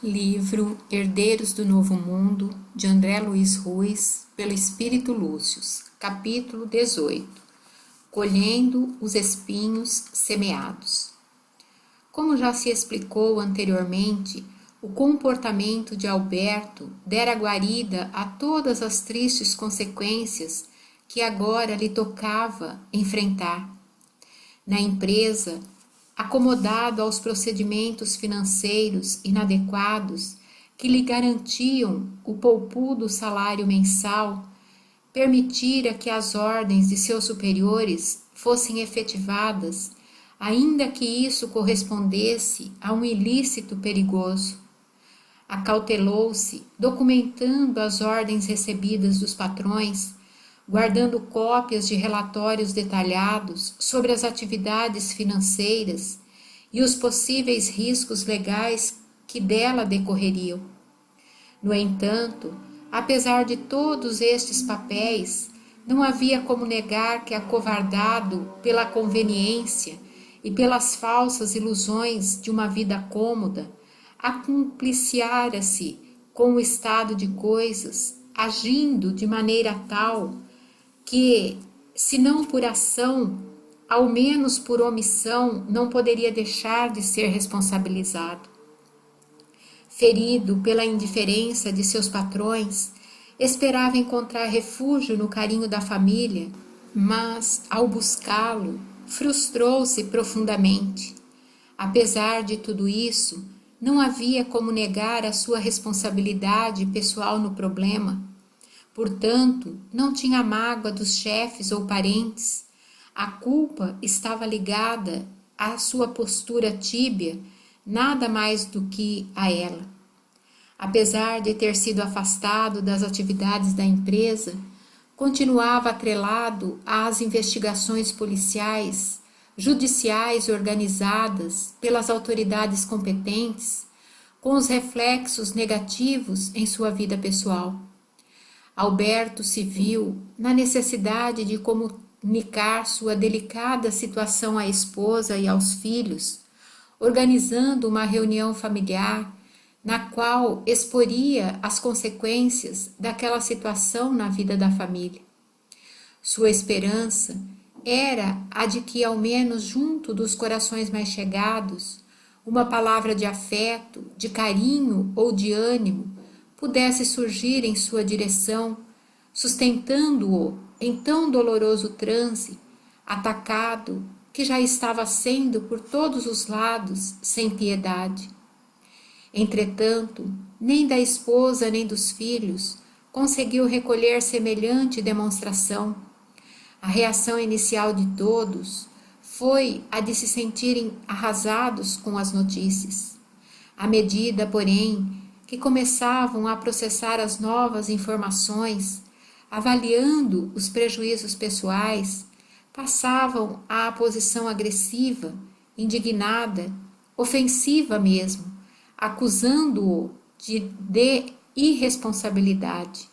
Livro Herdeiros do Novo Mundo, de André Luiz Ruiz, pelo Espírito Lúcius, capítulo 18. Colhendo os espinhos semeados. Como já se explicou anteriormente, o comportamento de Alberto dera guarida a todas as tristes consequências que agora lhe tocava enfrentar. Na empresa, acomodado aos procedimentos financeiros inadequados que lhe garantiam o poupudo salário mensal, permitira que as ordens de seus superiores fossem efetivadas, ainda que isso correspondesse a um ilícito perigoso. Acautelou-se, documentando as ordens recebidas dos patrões, guardando cópias de relatórios detalhados sobre as atividades financeiras e os possíveis riscos legais que dela decorreriam. No entanto, apesar de todos estes papéis, não havia como negar que, acovardado pela conveniência e pelas falsas ilusões de uma vida cômoda, acumpliciara-se com o estado de coisas, agindo de maneira tal que, se não por ação, ao menos por omissão, não poderia deixar de ser responsabilizado. Ferido pela indiferença de seus patrões, esperava encontrar refúgio no carinho da família, mas, ao buscá-lo, frustrou-se profundamente. Apesar de tudo isso, não havia como negar a sua responsabilidade pessoal no problema. Portanto, não tinha mágoa dos chefes ou parentes. A culpa estava ligada à sua postura tíbia, nada mais do que a ela. Apesar de ter sido afastado das atividades da empresa, continuava atrelado às investigações policiais, judiciais organizadas pelas autoridades competentes, com os reflexos negativos em sua vida pessoal. Alberto se viu na necessidade de comunicar sua delicada situação à esposa e aos filhos, organizando uma reunião familiar na qual exporia as consequências daquela situação na vida da família. Sua esperança era a de que, ao menos junto dos corações mais chegados, uma palavra de afeto, de carinho ou de ânimo pudesse surgir em sua direção, sustentando-o em tão doloroso transe, atacado que já estava sendo por todos os lados sem piedade. Entretanto, nem da esposa nem dos filhos conseguiu recolher semelhante demonstração. A reação inicial de todos foi a de se sentirem arrasados com as notícias. À medida, porém, que começavam a processar as novas informações, avaliando os prejuízos pessoais, passavam à posição agressiva, indignada, ofensiva mesmo, acusando-o de irresponsabilidade.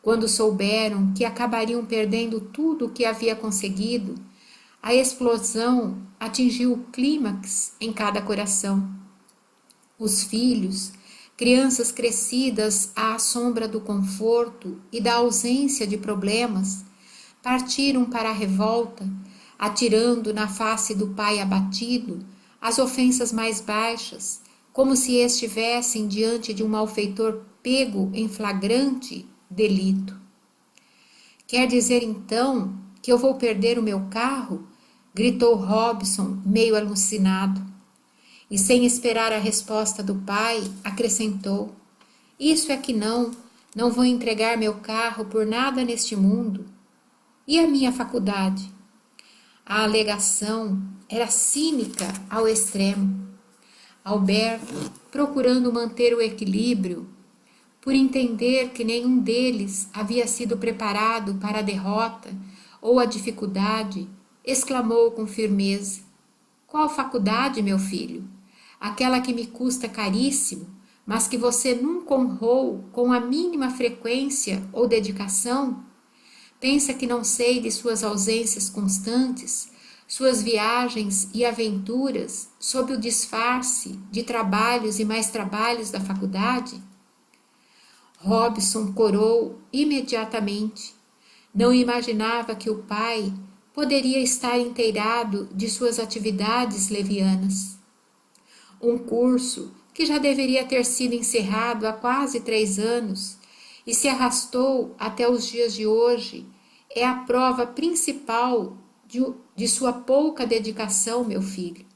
Quando souberam que acabariam perdendo tudo o que havia conseguido, a explosão atingiu o clímax em cada coração. Os filhos, crianças crescidas à sombra do conforto e da ausência de problemas, partiram para a revolta, atirando na face do pai abatido as ofensas mais baixas, como se estivessem diante de um malfeitor pego em flagrante delito. Quer dizer então que eu vou perder o meu carro? Gritou Robson, meio alucinado. E sem esperar a resposta do pai, acrescentou: isso é que não vou entregar meu carro por nada neste mundo. E a minha faculdade? A alegação era cínica ao extremo. Alberto, procurando manter o equilíbrio, por entender que nenhum deles havia sido preparado para a derrota ou a dificuldade, exclamou com firmeza: qual faculdade, meu filho? Aquela que me custa caríssimo, mas que você nunca honrou com a mínima frequência ou dedicação? Pensa que não sei de suas ausências constantes, suas viagens e aventuras sob o disfarce de trabalhos e mais trabalhos da faculdade? Robson corou imediatamente. Não imaginava que o pai poderia estar inteirado de suas atividades levianas. Um curso que já deveria ter sido encerrado há quase 3 anos e se arrastou até os dias de hoje, é a prova principal de sua pouca dedicação, meu filho.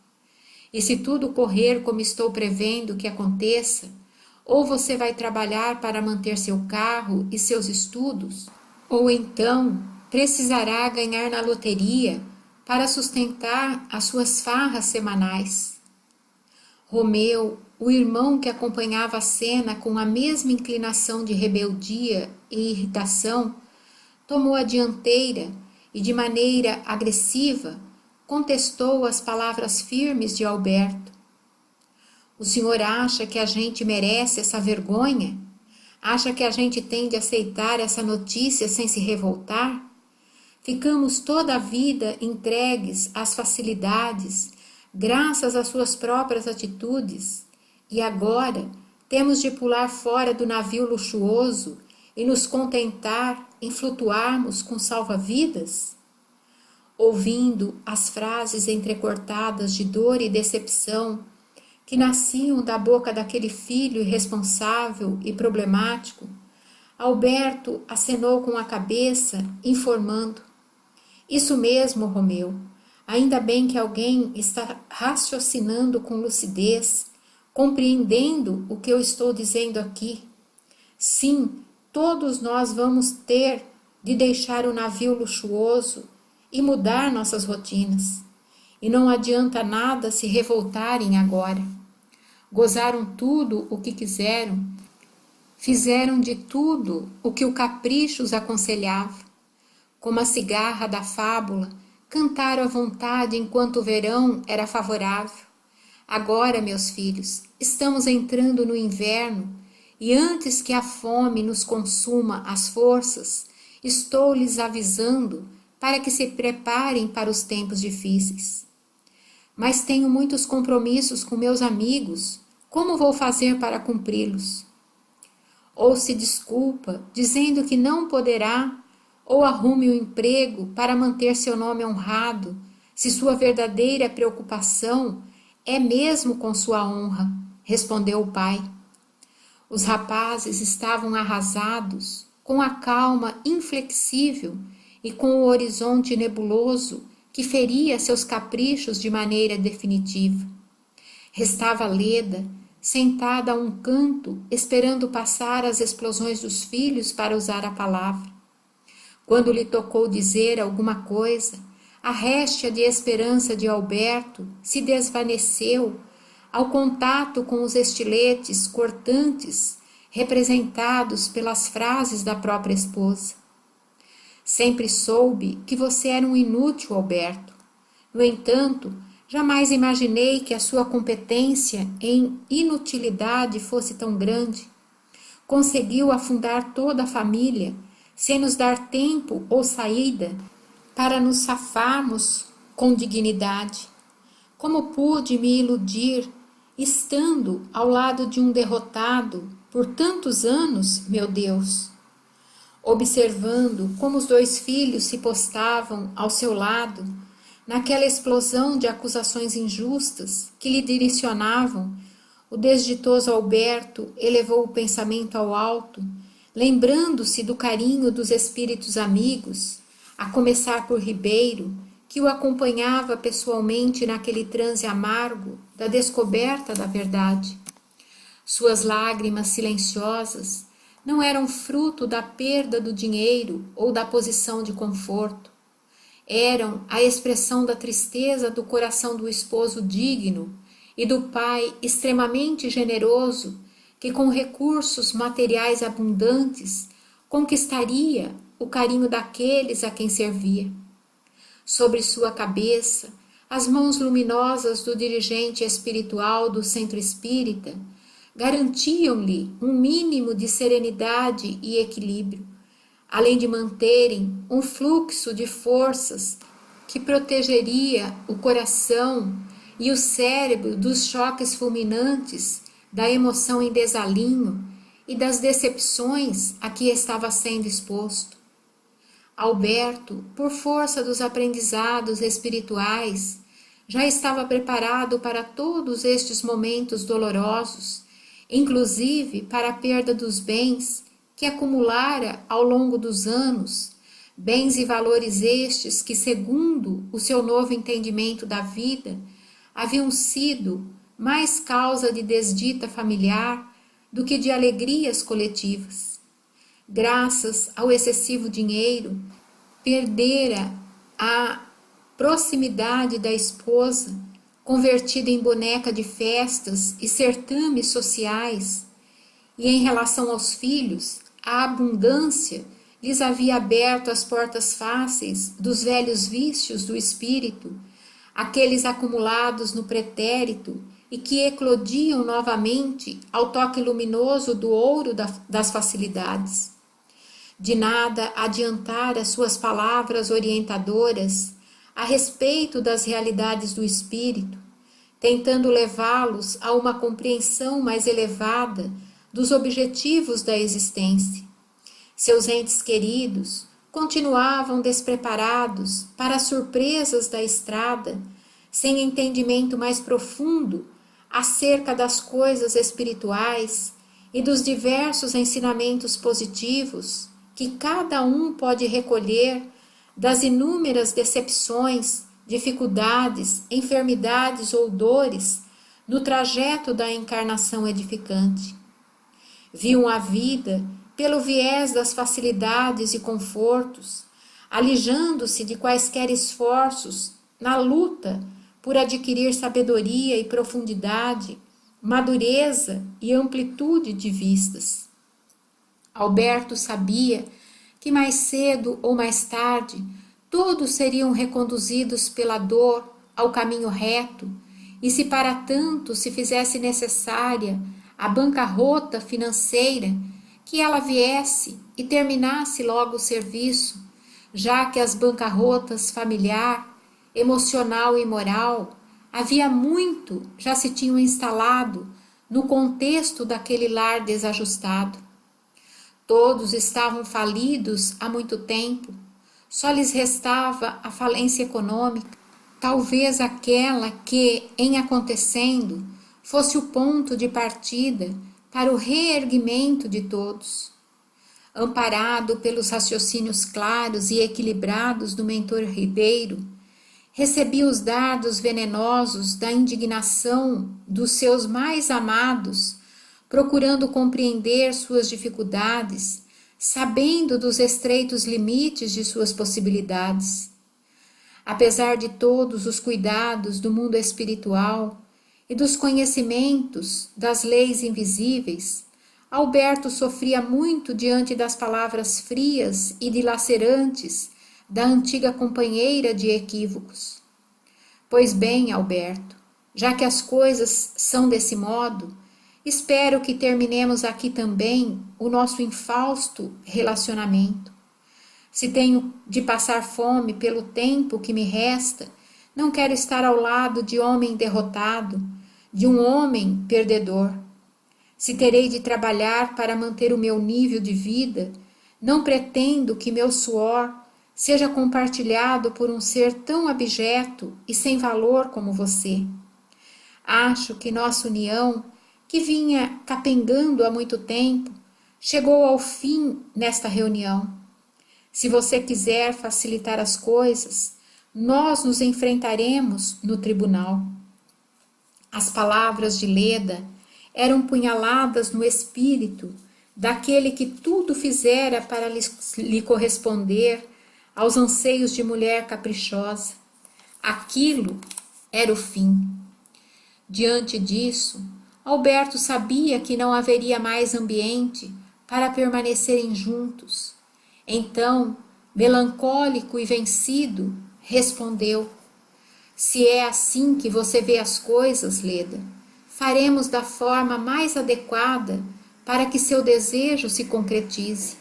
E se tudo correr como estou prevendo que aconteça, ou você vai trabalhar para manter seu carro e seus estudos, ou então precisará ganhar na loteria para sustentar as suas farras semanais. Romeu, o irmão que acompanhava a cena com a mesma inclinação de rebeldia e irritação, tomou a dianteira e, de maneira agressiva, contestou as palavras firmes de Alberto. O senhor acha que a gente merece essa vergonha? Acha que a gente tem de aceitar essa notícia sem se revoltar? Ficamos toda a vida entregues às facilidades, graças às suas próprias atitudes, e agora temos de pular fora do navio luxuoso e nos contentar em flutuarmos com salva-vidas? Ouvindo as frases entrecortadas de dor e decepção que nasciam da boca daquele filho irresponsável e problemático, Alberto acenou com a cabeça, informando: isso mesmo, Romeu. Ainda bem que alguém está raciocinando com lucidez, compreendendo o que eu estou dizendo aqui. Sim, todos nós vamos ter de deixar o navio luxuoso e mudar nossas rotinas. E não adianta nada se revoltarem agora. Gozaram tudo o que quiseram, fizeram de tudo o que o capricho os aconselhava. Como a cigarra da fábula, cantaram à vontade enquanto o verão era favorável. Agora, meus filhos, estamos entrando no inverno e antes que a fome nos consuma as forças, estou lhes avisando para que se preparem para os tempos difíceis. Mas tenho muitos compromissos com meus amigos, como vou fazer para cumpri-los? Ou se desculpa, dizendo que não poderá, ou arrume um emprego para manter seu nome honrado, se sua verdadeira preocupação é mesmo com sua honra, respondeu o pai. Os rapazes estavam arrasados, com a calma inflexível e com o horizonte nebuloso que feria seus caprichos de maneira definitiva. Restava Leda, sentada a um canto, esperando passar as explosões dos filhos para usar a palavra. Quando lhe tocou dizer alguma coisa, a réstia de esperança de Alberto se desvaneceu ao contato com os estiletes cortantes representados pelas frases da própria esposa. Sempre soube que você era um inútil, Alberto. No entanto, jamais imaginei que a sua competência em inutilidade fosse tão grande. Conseguiu afundar toda a família, sem nos dar tempo ou saída para nos safarmos com dignidade. Como pude me iludir, estando ao lado de um derrotado por tantos anos, meu Deus? Observando como os 2 filhos se postavam ao seu lado, naquela explosão de acusações injustas que lhe direcionavam, o desditoso Alberto elevou o pensamento ao alto, lembrando-se do carinho dos espíritos amigos, a começar por Ribeiro, que o acompanhava pessoalmente naquele transe amargo da descoberta da verdade. Suas lágrimas silenciosas não eram fruto da perda do dinheiro ou da posição de conforto. Eram a expressão da tristeza do coração do esposo digno e do pai extremamente generoso que, com recursos materiais abundantes, conquistaria o carinho daqueles a quem servia. Sobre sua cabeça, as mãos luminosas do dirigente espiritual do centro espírita garantiam-lhe um mínimo de serenidade e equilíbrio, além de manterem um fluxo de forças que protegeria o coração e o cérebro dos choques fulminantes da emoção em desalinho e das decepções a que estava sendo exposto. Alberto, por força dos aprendizados espirituais, já estava preparado para todos estes momentos dolorosos, inclusive para a perda dos bens que acumulara ao longo dos anos, bens e valores estes que, segundo o seu novo entendimento da vida, haviam sido mais causa de desdita familiar do que de alegrias coletivas. Graças ao excessivo dinheiro, perdera a proximidade da esposa, convertida em boneca de festas e certames sociais, e em relação aos filhos, a abundância lhes havia aberto as portas fáceis dos velhos vícios do espírito, aqueles acumulados no pretérito e que eclodiam novamente ao toque luminoso do ouro das facilidades. De nada adiantara suas palavras orientadoras a respeito das realidades do espírito, tentando levá-los a uma compreensão mais elevada dos objetivos da existência. Seus entes queridos continuavam despreparados para as surpresas da estrada, sem entendimento mais profundo acerca das coisas espirituais e dos diversos ensinamentos positivos que cada um pode recolher das inúmeras decepções, dificuldades, enfermidades ou dores no trajeto da encarnação edificante. Viam a vida pelo viés das facilidades e confortos, alijando-se de quaisquer esforços na luta por adquirir sabedoria e profundidade, madureza e amplitude de vistas. Alberto sabia que mais cedo ou mais tarde todos seriam reconduzidos pela dor ao caminho reto, e se para tanto se fizesse necessária a bancarrota financeira, que ela viesse e terminasse logo o serviço, já que as bancarrotas familiar, emocional e moral havia muito já se tinham instalado no contexto daquele lar desajustado. Todos estavam falidos há muito tempo, só lhes restava a falência econômica, talvez aquela que, em acontecendo, fosse o ponto de partida para o reerguimento de todos. Amparado pelos raciocínios claros e equilibrados do mentor Ribeiro, recebia os dardos venenosos da indignação dos seus mais amados, procurando compreender suas dificuldades, sabendo dos estreitos limites de suas possibilidades. Apesar de todos os cuidados do mundo espiritual e dos conhecimentos das leis invisíveis, Alberto sofria muito diante das palavras frias e dilacerantes da antiga companheira de equívocos. Pois bem, Alberto, já que as coisas são desse modo, espero que terminemos aqui também o nosso infausto relacionamento. Se tenho de passar fome pelo tempo que me resta, não quero estar ao lado de homem derrotado, de um homem perdedor. Se terei de trabalhar para manter o meu nível de vida, não pretendo que meu suor seja compartilhado por um ser tão abjeto e sem valor como você. Acho que nossa união, que vinha capengando há muito tempo, chegou ao fim nesta reunião. Se você quiser facilitar as coisas, nós nos enfrentaremos no tribunal. As palavras de Leda eram punhaladas no espírito daquele que tudo fizera para lhe corresponder aos anseios de mulher caprichosa. Aquilo era o fim. Diante disso, Alberto sabia que não haveria mais ambiente para permanecerem juntos. Então, melancólico e vencido, respondeu: se é assim que você vê as coisas, Leda, faremos da forma mais adequada para que seu desejo se concretize.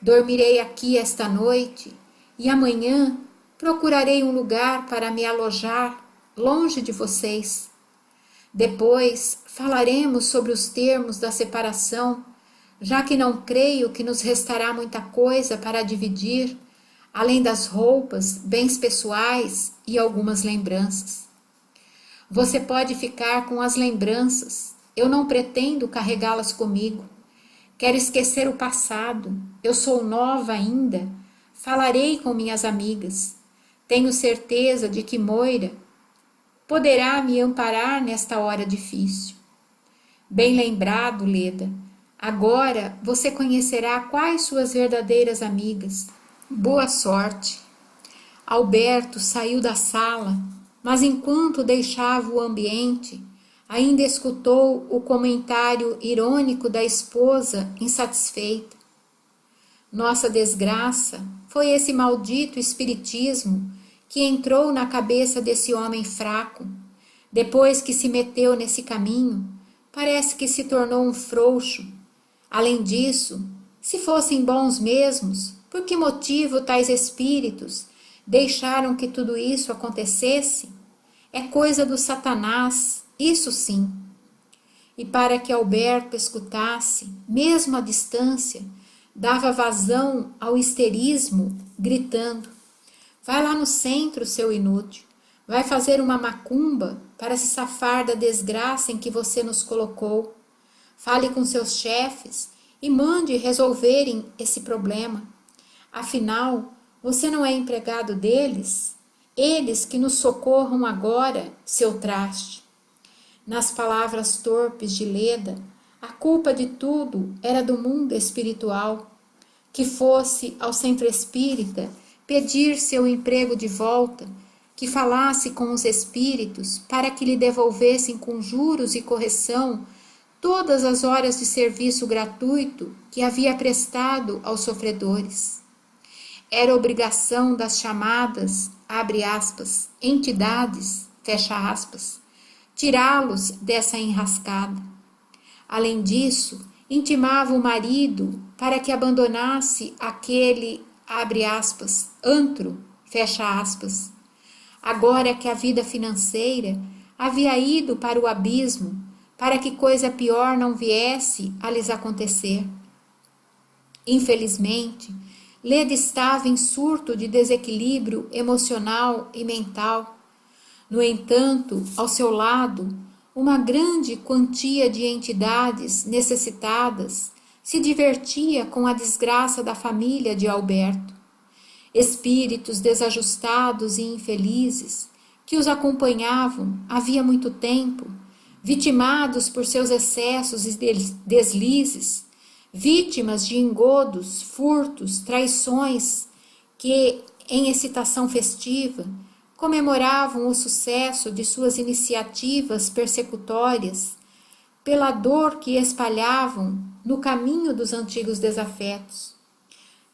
Dormirei aqui esta noite e amanhã procurarei um lugar para me alojar longe de vocês. Depois falaremos sobre os termos da separação, já que não creio que nos restará muita coisa para dividir, além das roupas, bens pessoais e algumas lembranças. Você pode ficar com as lembranças, eu não pretendo carregá-las comigo. Quero esquecer o passado, eu sou nova ainda, falarei com minhas amigas. Tenho certeza de que Moira poderá me amparar nesta hora difícil. Bem lembrado, Leda. Agora você conhecerá quais suas verdadeiras amigas. Boa sorte. Alberto saiu da sala, mas enquanto deixava o ambiente, ainda escutou o comentário irônico da esposa insatisfeita. Nossa desgraça foi esse maldito espiritismo que entrou na cabeça desse homem fraco. Depois que se meteu nesse caminho, parece que se tornou um frouxo. Além disso, se fossem bons mesmos, por que motivo tais espíritos deixaram que tudo isso acontecesse? É coisa do Satanás, isso sim. E para que Alberto escutasse, mesmo à distância, dava vazão ao histerismo, gritando: vai lá no centro, seu inútil. Vai fazer uma macumba para se safar da desgraça em que você nos colocou. Fale com seus chefes e mande resolverem esse problema. Afinal, você não é empregado deles? Eles que nos socorram agora, seu traste. Nas palavras torpes de Leda, a culpa de tudo era do mundo espiritual. Que fosse ao centro espírita pedir seu emprego de volta, que falasse com os espíritos para que lhe devolvessem com juros e correção todas as horas de serviço gratuito que havia prestado aos sofredores. Era obrigação das chamadas, abre aspas, entidades, fecha aspas, tirá-los dessa enrascada. Além disso, intimava o marido para que abandonasse aquele, abre aspas, antro, fecha aspas. Agora que a vida financeira havia ido para o abismo, para que coisa pior não viesse a lhes acontecer. Infelizmente, Leda estava em surto de desequilíbrio emocional e mental. No entanto, ao seu lado, uma grande quantia de entidades necessitadas se divertia com a desgraça da família de Alberto. Espíritos desajustados e infelizes que os acompanhavam havia muito tempo, vitimados por seus excessos e deslizes, vítimas de engodos, furtos, traições, que, em excitação festiva, comemoravam o sucesso de suas iniciativas persecutórias, pela dor que espalhavam no caminho dos antigos desafetos.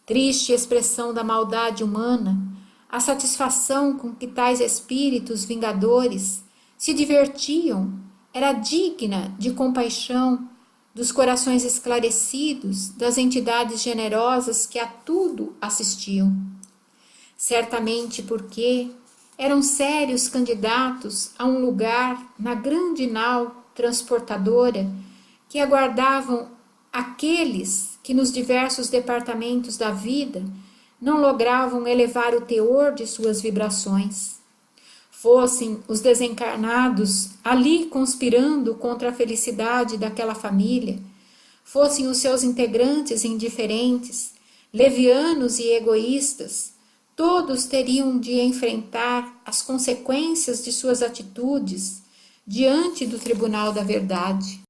Triste expressão da maldade humana, a satisfação com que tais espíritos vingadores se divertiam era digna de compaixão dos corações esclarecidos, das entidades generosas que a tudo assistiam. Certamente porque eram sérios candidatos a um lugar na grande nau transportadora que aguardavam aqueles que nos diversos departamentos da vida não logravam elevar o teor de suas vibrações. Fossem os desencarnados ali conspirando contra a felicidade daquela família, fossem os seus integrantes indiferentes, levianos e egoístas, todos teriam de enfrentar as consequências de suas atitudes diante do tribunal da verdade.